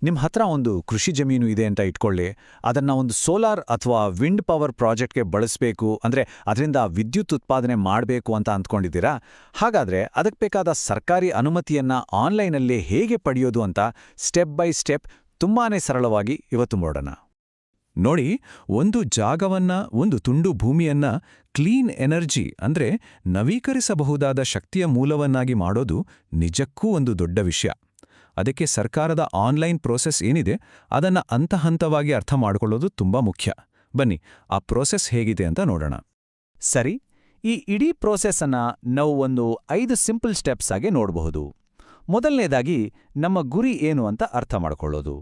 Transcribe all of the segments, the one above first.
ನಿಮ್ಮ ಹತ್ರ ಒಂದು ಕೃಷಿ ಜಮೀನು ಇದೆ ಅಂತ ಇಟ್ಕೊಳ್ಳಿ, ಅದನ್ನ ಒಂದು ಸೋಲಾರ್ ಅಥವಾ ವಿಂಡ್ ಪವರ್ ಪ್ರಾಜೆಕ್ಟ್ಗೆ ಬಳಸಬೇಕು ಅಂದ್ರೆ ಅದರಿಂದ ವಿದ್ಯುತ್ ಉತ್ಪಾದನೆ ಮಾಡಬೇಕು ಅಂತ ಅಂದ್ಕೊಂಡಿದ್ದೀರಾ? ಹಾಗಾದ್ರೆ ಅದಕ್ಕೆ ಬೇಕಾದ ಸರ್ಕಾರಿ ಅನುಮತಿಯನ್ನ ಆನ್ಲೈನಲ್ಲಿ ಹೇಗೆ ಪಡೆಯೋದು ಅಂತ ಸ್ಟೆಪ್ ಬೈ ಸ್ಟೆಪ್ ತುಂಬಾನೇ ಸರಳವಾಗಿ ಇವತ್ತು ನೋಡೋಣ. ನೋಡಿ, ಒಂದು ಜಾಗವನ್ನ, ಒಂದು ತುಂಡು ಭೂಮಿಯನ್ನ ಕ್ಲೀನ್ ಎನರ್ಜಿ ಅಂದ್ರೆ ನವೀಕರಿಸಬಹುದಾದ ಶಕ್ತಿಯ ಮೂಲವನ್ನಾಗಿ ಮಾಡೋದು ನಿಜಕ್ಕೂ ಒಂದು ದೊಡ್ಡ ವಿಷಯ. ಅದಕ್ಕೆ ಸರ್ಕಾರದ ಆನ್ಲೈನ್ ಪ್ರೋಸೆಸ್ ಏನಿದೆ ಅದನ್ನ ಹಂತವಾಗಿ ಅರ್ಥ ಮಾಡಿಕೊಳ್ಳೋದು ತುಂಬಾ ಮುಖ್ಯ. ಬನ್ನಿ, ಆ ಪ್ರೋಸೆಸ್ ಹೇಗಿದೆ ಅಂತ ನೋಡೋಣ. ಸರಿ, ಈ ಇಡೀ ಪ್ರೋಸೆಸ್ ಅನ್ನ ನಾವು ಒಂದು 5 ಸಿಂಪಲ್ ಸ್ಟೆಪ್ಸ್ ಆಗಿ ನೋಡಬಹುದು. ಮೊದಲನೇದಾಗಿ ನಮ್ಮ ಗುರಿ ಏನು ಅಂತ ಅರ್ಥ ಮಾಡ್ಕೊಳ್ಳೋದು.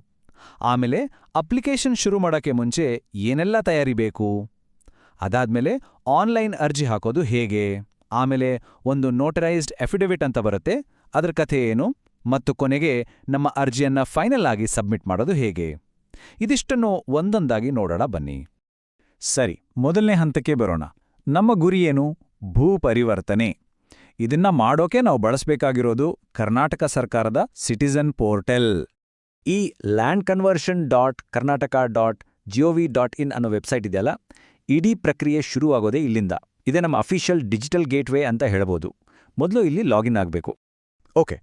ಆಮೇಲೆ ಅಪ್ಲಿಕೇಶನ್ ಶುರು ಮಾಡೋಕ್ಕೆ ಮುಂಚೆ ಏನೆಲ್ಲ ತಯಾರಿ ಬೇಕು, ಅದಾದ್ಮೇಲೆ ಆನ್ಲೈನ್ ಅರ್ಜಿ ಹಾಕೋದು ಹೇಗೆ, ಆಮೇಲೆ ಒಂದು ನೋಟರೈಸ್ಡ್ ಅಫಿಡವಿಟ್ ಅಂತ ಬರುತ್ತೆ, ಅದರ ಕಥೆ ಏನು, ಮತ್ತು ಕೊನೆಗೆ ನಮ್ಮ ಅರ್ಜಿಯನ್ನ ಫೈನಲ್ ಆಗಿ ಸಬ್ಮಿಟ್ ಮಾಡೋದು ಹೇಗೆ. ಇದಿಷ್ಟನ್ನು ಒಂದೊಂದಾಗಿ ನೋಡೋಣ ಬನ್ನಿ. ಸರಿ, ಮೊದಲನೇ ಹಂತಕ್ಕೆ ಬರೋಣ. ನಮ್ಮ ಗುರಿ ಏನು? ಭೂ ಪರಿವರ್ತನೆ. ಇದನ್ನ ಮಾಡೋಕೆ ನಾವು ಬಳಸಬೇಕಾಗಿರೋದು ಕರ್ನಾಟಕ ಸರ್ಕಾರದ ಸಿಟಿಜನ್ ಪೋರ್ಟಲ್. ಈ landconversion.karnataka.gov.in ಅನ್ನೋ ವೆಬ್ಸೈಟ್ ಇದೆಯಲ್ಲ, ಇಡೀ ಪ್ರಕ್ರಿಯೆ ಶುರುವಾಗೋದೇ ಇಲ್ಲಿಂದ. ಇದೇ ನಮ್ಮ ಅಫಿಷಿಯಲ್ ಡಿಜಿಟಲ್ ಗೇಟ್ವೇ ಅಂತ ಹೇಳ್ಬೋದು. ಮೊದಲು ಇಲ್ಲಿ ಲಾಗಿನ್ ಆಗಬೇಕು. ಓಕೆ,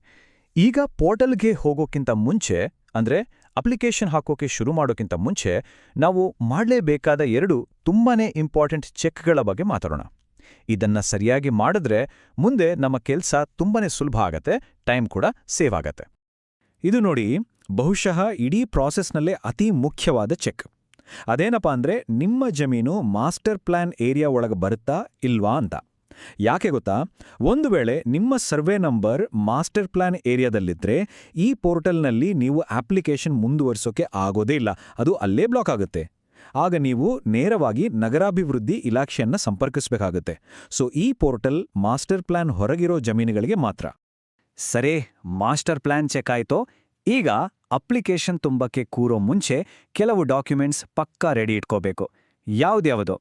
ಈಗ ಪೋರ್ಟಲ್ಗೆ ಹೋಗೋಕ್ಕಿಂತ ಮುಂಚೆ, ಅಂದ್ರೆ ಅಪ್ಲಿಕೇಶನ್ ಹಾಕೋಕೆ ಶುರು ಮಾಡೋಕ್ಕಿಂತ ಮುಂಚೆ, ನಾವು ಮಾಡಲೇಬೇಕಾದ 2 ತುಂಬಾನೇ ಇಂಪಾರ್ಟೆಂಟ್ ಚೆಕ್ಗಳ ಬಗ್ಗೆ ಮಾತಾಡೋಣ. ಇದನ್ನ ಸರಿಯಾಗಿ ಮಾಡಿದ್ರೆ ಮುಂದೆ ನಮ್ಮ ಕೆಲಸ ತುಂಬಾನೇ ಸುಲಭ ಆಗತ್ತೆ, ಟೈಮ್ ಕೂಡ ಸೇವ್ ಆಗತ್ತೆ. ಇದು ನೋಡಿ, ಬಹುಶಃ ಇಡೀ ಪ್ರಾಸೆಸ್ನಲ್ಲೇ ಅತಿ ಮುಖ್ಯವಾದ ಚೆಕ್. ಅದೇನಪ್ಪ ಅಂದ್ರೆ ನಿಮ್ಮ ಜಮೀನು ಮಾಸ್ಟರ್ ಪ್ಲಾನ್ ಏರಿಯಾ ಒಳಗೆ ಬರುತ್ತಾ ಇಲ್ವಾ ಅಂತ. ಯಾಕೆ ಗೊತ್ತಾ? ಒಂದು ವೇಳೆ ನಿಮ್ಮ ಸರ್ವೆ ನಂಬರ್ ಮಾಸ್ಟರ್ ಪ್ಲಾನ್ ಏರಿಯಾದಲ್ಲಿದ್ರೆ ಈ ಪೋರ್ಟಲ್ನಲ್ಲಿ ನೀವು ಅಪ್ಲಿಕೇಶನ್ ಮುಂದುವರಿಸೋಕೆ ಆಗೋದೇ ಇಲ್ಲ, ಅದು ಅಲ್ಲೇ ಬ್ಲಾಕ್ ಆಗುತ್ತೆ. ಆಗ ನೀವು ನೇರವಾಗಿ ನಗರಾಭಿವೃದ್ಧಿ ಇಲಾಖೆಯನ್ನ ಸಂಪರ್ಕಿಸಬೇಕಾಗುತ್ತೆ. ಸೊ ಈ ಪೋರ್ಟಲ್ ಮಾಸ್ಟರ್ ಪ್ಲಾನ್ ಹೊರಗಿರೋ ಜಮೀನುಗಳಿಗೆ ಮಾತ್ರ. ಸರಿ, ಮಾಸ್ಟರ್ ಪ್ಲಾನ್ ಚೆಕ್ ಆಯ್ತೋ? ಈಗ ಅಪ್ಲಿಕೇಶನ್ ತುಂಬಕ್ಕೆ ಕೂರೋ ಮುಂಚೆ ಕೆಲವು ಡಾಕ್ಯುಮೆಂಟ್ಸ್ ಪಕ್ಕಾ ರೆಡಿ ಇಟ್ಕೋಬೇಕು. ಯಾವ್ದ್ಯಾವುದು?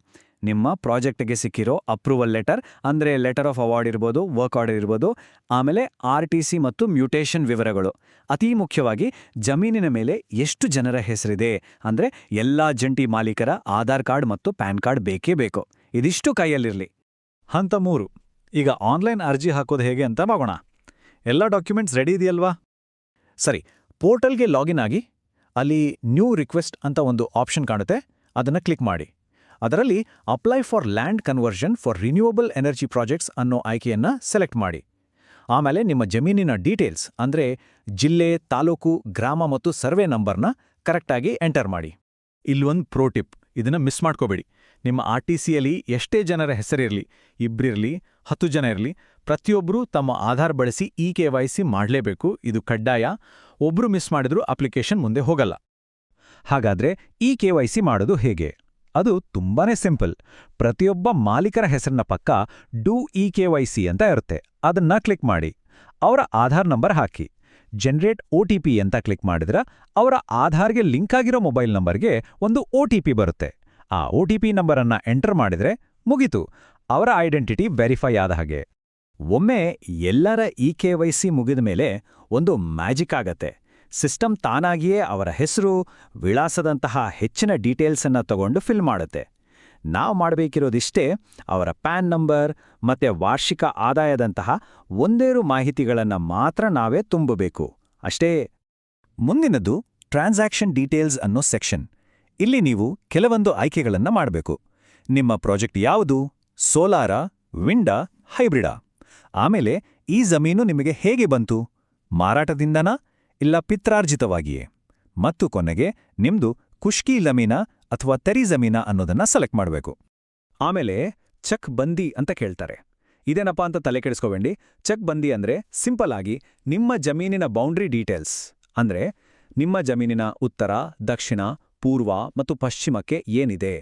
ನಿಮ್ಮ ಪ್ರಾಜೆಕ್ಟ್ಗೆ ಸಿಕ್ಕಿರೋ ಅಪ್ರೂವಲ್ ಲೆಟರ್, ಅಂದ್ರೆ ಲೆಟರ್ ಆಫ್ ಅವಾರ್ಡ್ ಇರ್ಬೋದು, ವರ್ಕ್ ಆರ್ಡರ್ ಇರ್ಬೋದು, ಆಮೇಲೆ RTC ಮತ್ತು ಮ್ಯೂಟೇಷನ್ ವಿವರಗಳು. ಅತೀ ಮುಖ್ಯವಾಗಿ ಜಮೀನಿನ ಮೇಲೆ ಎಷ್ಟು ಜನರ ಹೆಸರಿದೆ, ಅಂದ್ರೆ ಎಲ್ಲಾ ಜಂಟಿ ಮಾಲೀಕರ ಆಧಾರ್ ಕಾರ್ಡ್ ಮತ್ತು ಪ್ಯಾನ್ ಕಾರ್ಡ್ ಬೇಕೇ ಬೇಕು. ಇದಿಷ್ಟು ಕೈಯಲ್ಲಿರಲಿ. ಹಂತ 3, ಈಗ ಆನ್ಲೈನ್ ಅರ್ಜಿ ಹಾಕೋದು ಹೇಗೆ ಅಂತ ಮಾಡೋಣ. ಎಲ್ಲ ಡಾಕ್ಯುಮೆಂಟ್ಸ್ ರೆಡಿ ಇದೆಯಲ್ವಾ? ಸರಿ, ಪೋರ್ಟಲ್ಗೆ ಲಾಗಿನ್ ಆಗಿ ಅಲ್ಲಿ ನ್ಯೂ ರಿಕ್ವೆಸ್ಟ್ ಅಂತ ಒಂದು ಆಪ್ಷನ್ ಕಾಣುತ್ತೆ, ಅದನ್ನು ಕ್ಲಿಕ್ ಮಾಡಿ. ಅದರಲ್ಲಿ apply for land conversion for renewable energy projects ಅನ್ನೋ ಆಯ್ಕೆಯನ್ನ ಸೆಲೆಕ್ಟ್ ಮಾಡಿ. ಆಮೇಲೆ ನಿಮ್ಮ ಜಮೀನಿನ ಡೀಟೇಲ್ಸ್ ಅಂದ್ರೆ ಜಿಲ್ಲೆ, ತಾಲೂಕು, ಗ್ರಾಮ ಮತ್ತು ಸರ್ವೆ ನಂಬರ್ನ ಕರೆಕ್ಟಾಗಿ ಎಂಟರ್ ಮಾಡಿ. ಇಲ್ಲೊಂದು ಪ್ರೋ ಟಿಪ್, ಇದನ್ನ ಮಿಸ್ ಮಾಡ್ಕೋಬೇಡಿ. ನಿಮ್ಮ RTCಯಲ್ಲಿ ಎಷ್ಟೇ ಜನರ ಹೆಸರಿರಲಿ, 2 ಇರಲಿ, 10 ಜನ ಇರಲಿ, ಪ್ರತಿಯೊಬ್ಬರೂ ತಮ್ಮ ಆಧಾರ್ ಬಳಸಿ KYC ಮಾಡಲೇಬೇಕು. ಇದು ಕಡ್ಡಾಯ. ಒಬ್ರು ಮಿಸ್ ಮಾಡಿದ್ರೂ ಅಪ್ಲಿಕೇಶನ್ ಮುಂದೆ ಹೋಗಲ್ಲ. ಹಾಗಾದ್ರೆ KYC ಮಾಡೋದು ಹೇಗೆ? ಅದು ತುಂಬಾನೇ ಸಿಂಪಲ್. ಪ್ರತಿಯೊಬ್ಬ ಮಾಲೀಕರ ಹೆಸರಿನ ಪಕ್ಕ ಡೂ KYC ಅಂತ ಇರುತ್ತೆ, ಅದನ್ನ ಕ್ಲಿಕ್ ಮಾಡಿ. ಅವರ ಆಧಾರ್ ನಂಬರ್ ಹಾಕಿ. ಜನರೇಟ್ OTP ಅಂತ ಕ್ಲಿಕ್ ಮಾಡಿದ್ರೆ ಅವರ ಆಧಾರ್ಗೆ ಲಿಂಕ್ ಆಗಿರೋ ಮೊಬೈಲ್ ನಂಬರ್ಗೆ ಒಂದು OTP ಬರುತ್ತೆ. ಆ OTP ನಂಬರನ್ನ ಎಂಟರ್ ಮಾಡಿದ್ರೆ ಮುಗೀತು, ಅವರ ಐಡೆಂಟಿಟಿ ವೆರಿಫೈ ಆದ ಹಾಗೆ. ಒಮ್ಮೆ ಎಲ್ಲರ KYC ಮುಗಿದ ಮೇಲೆ ಒಂದು ಮ್ಯಾಜಿಕ್ ಆಗತ್ತೆ. ಸಿಸ್ಟಮ್ ತಾನಾಗಿಯೇ ಅವರ ಹೆಸರು, ವಿಳಾಸದಂತಹ ಹೆಚ್ಚಿನ ಡೀಟೇಲ್ಸನ್ನ ತಗೊಂಡು ಫಿಲ್ ಮಾಡುತ್ತೆ. ನಾವು ಮಾಡಬೇಕಿರೋದಿಷ್ಟೇ, ಅವರ ಪ್ಯಾನ್ ನಂಬರ್ ಮತ್ತೆ ವಾರ್ಷಿಕ ಆದಾಯದಂತಹ ಒಂದೇರು ಮಾಹಿತಿಗಳನ್ನು ಮಾತ್ರ ನಾವೇ ತುಂಬಬೇಕು, ಅಷ್ಟೇ. ಮುಂದಿನದು ಟ್ರಾನ್ಸಾಕ್ಷನ್ ಡೀಟೇಲ್ಸ್ ಅನ್ನೋ ಸೆಕ್ಷನ್. ಇಲ್ಲಿ ನೀವು ಕೆಲವೊಂದು ಆಯ್ಕೆಗಳನ್ನು ಮಾಡಬೇಕು. ನಿಮ್ಮ ಪ್ರಾಜೆಕ್ಟ್ ಯಾವುದು? ಸೋಲಾರಾ, ವಿಂಡಾ, ಹೈಬ್ರಿಡಾ? ಆಮೇಲೆ ಈ ಜಮೀನು ನಿಮಗೆ ಹೇಗೆ ಬಂತು? ಮಾರಾಟದಿಂದನಾ ಇಲ್ಲ ಪಿತ್ರಾರ್ಜಿತವಾಗಿಯೇ? ಮತ್ತು ಕೊನೆಗೆ ನಿಮ್ದು ಖುಷ್ಕಿ ಜಮೀನಾ ಅಥವಾ ತೆರಿ ಜಮೀನಾ ಅನ್ನೋದನ್ನ ಸೆಲೆಕ್ಟ್ ಮಾಡಬೇಕು. ಆಮೇಲೆ ಚೆಕ್ ಬಂದಿ ಅಂತ ಕೇಳ್ತಾರೆ. ಇದೇನಪ್ಪ ಅಂತ ತಲೆ ಕೆಡಿಸ್ಕೋಬೇಡಿ. ಚೆಕ್ ಬಂದಿ ಅಂದ್ರೆ ಸಿಂಪಲ್ ಆಗಿ ನಿಮ್ಮ ಜಮೀನಿನ ಬೌಂಡ್ರಿ ಡೀಟೇಲ್ಸ್, ಅಂದ್ರೆ ನಿಮ್ಮ ಜಮೀನಿನ ಉತ್ತರ, ದಕ್ಷಿಣ, ಪೂರ್ವ ಮತ್ತು ಪಶ್ಚಿಮಕ್ಕೆ ಏನಿದೆ,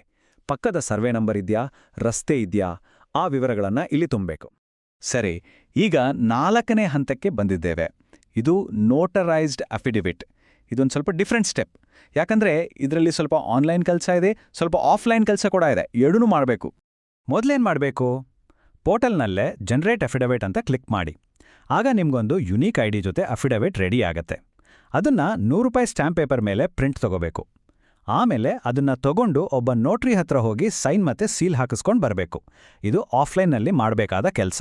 ಪಕ್ಕದ ಸರ್ವೆ ನಂಬರ್ ಇದ್ಯಾ, ರಸ್ತೆ ಇದ್ಯಾ, ಆ ವಿವರಗಳನ್ನ ಇಲ್ಲಿ ತುಂಬಬೇಕು. ಸರಿ, ಈಗ 4ನೇ ಹಂತಕ್ಕೆ ಬಂದಿದ್ದೇವೆ. ಇದು ನೋಟರೈಸ್ಡ್ ಅಫಿಡವಿಟ್. ಇದೊಂದು ಸ್ವಲ್ಪ ಡಿಫ್ರೆಂಟ್ ಸ್ಟೆಪ್. ಯಾಕಂದ್ರೆ ಇದರಲ್ಲಿ ಸ್ವಲ್ಪ ಆನ್ಲೈನ್ ಕೆಲಸ ಇದೆ, ಸ್ವಲ್ಪ ಆಫ್ಲೈನ್ ಕೆಲಸ ಕೂಡ ಇದೆ. ಎರಡೂ ಮಾಡಬೇಕು. ಮೊದಲೇನು ಮಾಡಬೇಕು? ಪೋರ್ಟಲ್ನಲ್ಲೇ ಜನರೇಟ್ ಅಫಿಡವಿಟ್ ಅಂತ ಕ್ಲಿಕ್ ಮಾಡಿ. ಆಗ ನಿಮ್ಗೊಂದು ಯುನೀಕ್ ID ಜೊತೆ ಅಫಿಡವಿಟ್ ರೆಡಿ ಆಗತ್ತೆ. ಅದನ್ನ ₹100 ಸ್ಟ್ಯಾಂಪ್ ಪೇಪರ್ ಮೇಲೆ ಪ್ರಿಂಟ್ ತಗೋಬೇಕು. ಆಮೇಲೆ ಅದನ್ನ ತಗೊಂಡು ಒಬ್ಬ ನೋಟ್ರಿ ಹತ್ರ ಹೋಗಿ ಸೈನ್ ಮತ್ತೆ ಸೀಲ್ ಹಾಕಿಸ್ಕೊಂಡು ಬರಬೇಕು. ಇದು ಆಫ್ಲೈನ್ನಲ್ಲಿ ಮಾಡಬೇಕಾದ ಕೆಲಸ.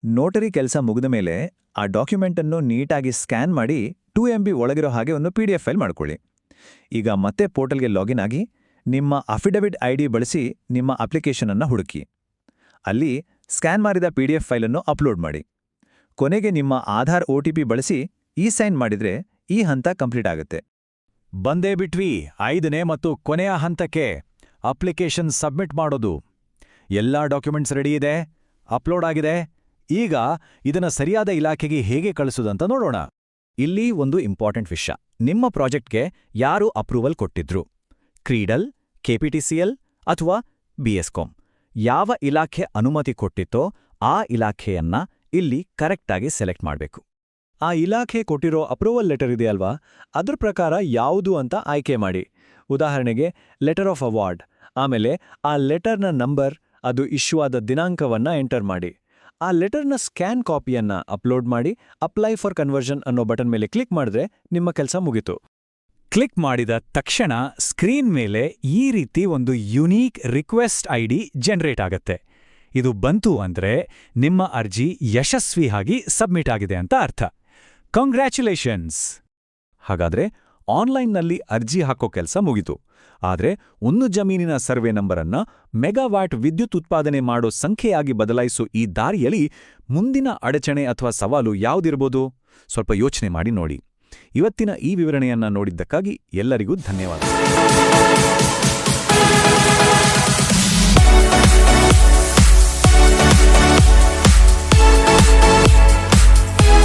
ನೋಟರಿ ಕೆಲಸ ಮುಗಿದ ಮೇಲೆ ಆ ಡಾಕ್ಯುಮೆಂಟನ್ನು ನೀಟಾಗಿ ಸ್ಕ್ಯಾನ್ ಮಾಡಿ 2 MB ಒಳಗಿರೋ ಹಾಗೆ ಒಂದು PDF ಫೈಲ್ ಮಾಡ್ಕೊಳ್ಳಿ. ಈಗ ಮತ್ತೆ ಪೋರ್ಟಲ್ಗೆ ಲಾಗಿನ್ ಆಗಿ ನಿಮ್ಮ ಅಫಿಡವಿಟ್ ID ಬಳಸಿ ನಿಮ್ಮ ಅಪ್ಲಿಕೇಶನ್ ಅನ್ನು ಹುಡುಕಿ. ಅಲ್ಲಿ ಸ್ಕ್ಯಾನ್ ಮಾಡಿದ PDF ಫೈಲನ್ನು ಅಪ್ಲೋಡ್ ಮಾಡಿ. ಕೊನೆಗೆ ನಿಮ್ಮ ಆಧಾರ್ OTP ಬಳಸಿ ಸೈನ್ ಮಾಡಿದ್ರೆ ಈ ಹಂತ ಕಂಪ್ಲೀಟ್ ಆಗುತ್ತೆ. ಬಂದೇ ಬಿಟ್ವಿ 5ನೇ ಮತ್ತು ಕೊನೆಯ ಹಂತಕ್ಕೆ, ಅಪ್ಲಿಕೇಶನ್ ಸಬ್ಮಿಟ್ ಮಾಡೋದು. ಎಲ್ಲಾ ಡಾಕ್ಯುಮೆಂಟ್ಸ್ ರೆಡಿ ಇದೆ, ಅಪ್ಲೋಡ್ ಆಗಿದೆ. ಈಗ ಇದನ್ನ ಸರಿಯಾದ ಇಲಾಖೆಗೆ ಹೇಗೆ ಕಳಿಸೋದಂತ ನೋಡೋಣ. ಇಲ್ಲಿ ಒಂದು ಇಂಪಾರ್ಟೆಂಟ್ ವಿಷಯ. ನಿಮ್ಮ ಪ್ರಾಜೆಕ್ಟ್ಗೆ ಯಾರು ಅಪ್ರೂವಲ್ ಕೊಟ್ಟಿದ್ರು? ಕ್ರೀಡಲ್, KPTCL ಅಥವಾ BSCOM. ಯಾವ ಇಲಾಖೆ ಅನುಮತಿ ಕೊಟ್ಟಿತ್ತೋ ಆ ಇಲಾಖೆಯನ್ನ ಇಲ್ಲಿ ಕರೆಕ್ಟಾಗಿ ಸೆಲೆಕ್ಟ್ ಮಾಡಬೇಕು. ಆ ಇಲಾಖೆ ಕೊಟ್ಟಿರೋ ಅಪ್ರೂವಲ್ ಲೆಟರ್ ಇದೆಯಲ್ವಾ, ಅದ್ರ ಪ್ರಕಾರ ಯಾವುದು ಅಂತ ಆಯ್ಕೆ ಮಾಡಿ. ಉದಾಹರಣೆಗೆ ಲೆಟರ್ ಆಫ್ ಅವಾರ್ಡ್. ಆಮೇಲೆ ಆ ಲೆಟರ್ನ ನಂಬರ್, ಅದು ಇಶ್ಯೂ ಆದ ದಿನಾಂಕವನ್ನ ಎಂಟರ್ ಮಾಡಿ. ಆ ಲೆಟರ್ನ ಸ್ಕ್ಯಾನ್ ಕಾಪಿಯನ್ನ ಅಪ್ಲೋಡ್ ಮಾಡಿ ಅಪ್ಲೈ ಫಾರ್ ಕನ್ವರ್ಷನ್ ಅನ್ನೋ ಬಟನ್ ಮೇಲೆ ಕ್ಲಿಕ್ ಮಾಡಿದ್ರೆ ನಿಮ್ಮ ಕೆಲಸ ಮುಗೀತು. ಕ್ಲಿಕ್ ಮಾಡಿದ ತಕ್ಷಣ ಸ್ಕ್ರೀನ್ ಮೇಲೆ ಈ ರೀತಿ ಒಂದು ಯುನೀಕ್ ರಿಕ್ವೆಸ್ಟ್ ID ಜನರೇಟ್ ಆಗತ್ತೆ. ಇದು ಬಂತು ಅಂದ್ರೆ ನಿಮ್ಮ ಅರ್ಜಿ ಯಶಸ್ವಿಯಾಗಿ ಸಬ್ಮಿಟ್ ಆಗಿದೆ ಅಂತ ಅರ್ಥ. ಕಂಗ್ರ್ಯಾಚುಲೇಷನ್ಸ್! ಹಾಗಾದ್ರೆ ಆನ್ಲೈನ್ನಲ್ಲಿ ಅರ್ಜಿ ಹಾಕೋ ಕೆಲಸ ಮುಗಿತು. ಆದ್ರೆ ಒಂದು ಜಮೀನಿನ ಸರ್ವೆ ನಂಬರನ್ನ ಮೆಗಾವ್ಯಾಟ್ ವಿದ್ಯುತ್ ಉತ್ಪಾದನೆ ಮಾಡೋ ಸಂಖ್ಯೆಯಾಗಿ ಬದಲಾಯಿಸೋ ಈ ದಾರಿಯಲ್ಲಿ ಮುಂದಿನ ಅಡಚಣೆ ಅಥವಾ ಸವಾಲು ಯಾವುದಿರ್ಬೋದು? ಸ್ವಲ್ಪ ಯೋಚನೆ ಮಾಡಿ ನೋಡಿ. ಇವತ್ತಿನ ಈ ವಿವರಣೆಯನ್ನ ನೋಡಿದ್ದಕ್ಕಾಗಿ ಎಲ್ಲರಿಗೂ ಧನ್ಯವಾದ.